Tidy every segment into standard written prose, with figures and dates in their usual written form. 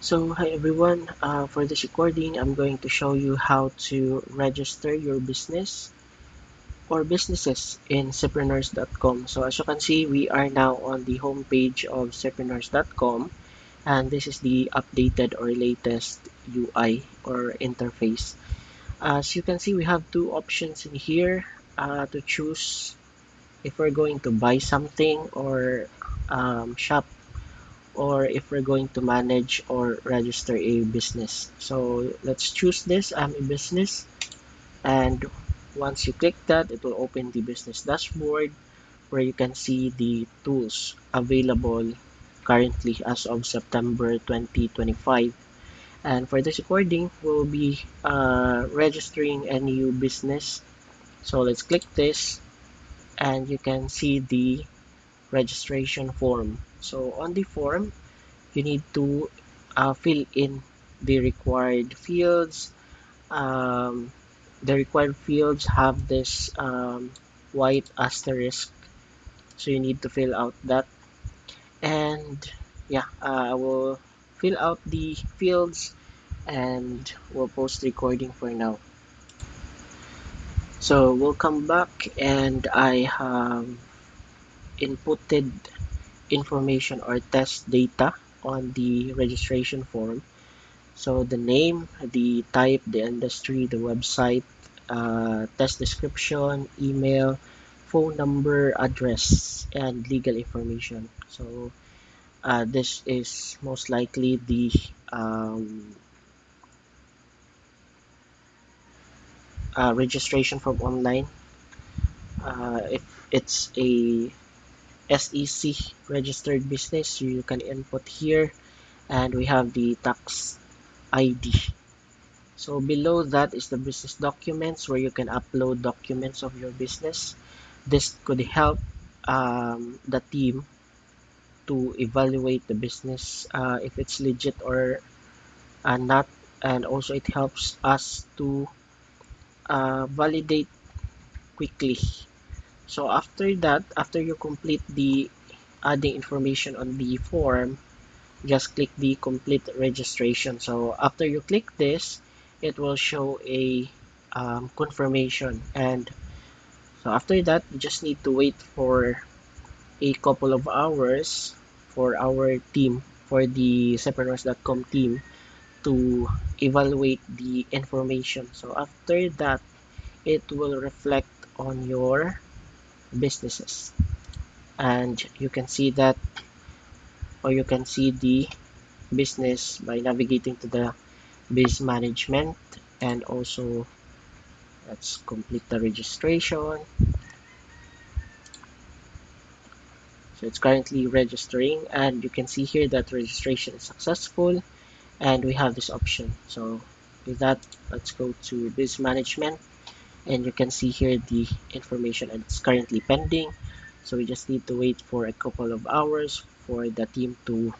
So hi everyone, for this recording I'm going to show you how to register your business or businesses in Cipreneurs.com. So as you can see, we are now on the home page of Cipreneurs.com, and this is the updated or latest UI or interface. As you can see, we have two options in here to choose if we're going to buy something or shop, or if we're going to manage or register a business. So let's choose this. I'm a business, and once you click that, it will open the business dashboard where you can see the tools available currently as of September 2025. And for this recording, we'll be registering a new business. So let's click this, and you can see the registration form. So on the form, you need to fill in the required fields. Um, the required fields have this white asterisk, so you need to fill out that. And yeah, I will fill out the fields and we'll post recording for now. So we'll come back, and I have inputted information or test data on the registration form. So the name, the type, the industry, the website, test description, email, phone number, address, and legal information. So this is most likely the registration from online. If it's a SEC registered business, you can input here, and we have the tax ID. So below that is the business documents, where you can upload documents of your business. This could help the team to evaluate the business if it's legit or not, and also it helps us to validate quickly. So after that, after you complete the adding information on the form, just click the complete registration. So after you click this, it will show a confirmation, and so after that you just need to wait for a couple of hours for our team, for the Cipreneurs.com team, to evaluate the information. So after that, it will reflect on your businesses, and you can see that, or you can see the business by navigating to the biz management. And also, let's complete the registration. So it's currently registering, and you can see here that registration is successful, and we have this option. So with that, let's go to biz management, and you can see here the information, and it's currently pending. So we just need to wait for a couple of hours for the team to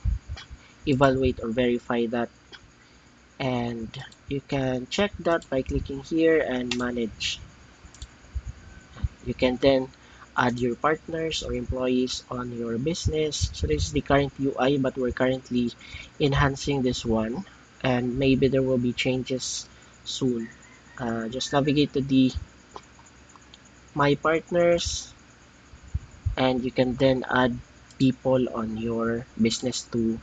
evaluate or verify that. And you can check that by clicking here and manage. You can then add your partners or employees on your business. So this is the current UI, but we're currently enhancing this one, and maybe there will be changes soon. Just navigate to the my partners, and you can then add people on your business to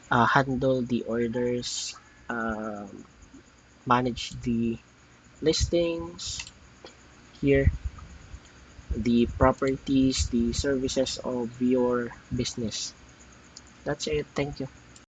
handle the orders, manage the listings here, the properties, the services of your business. That's it. Thank you.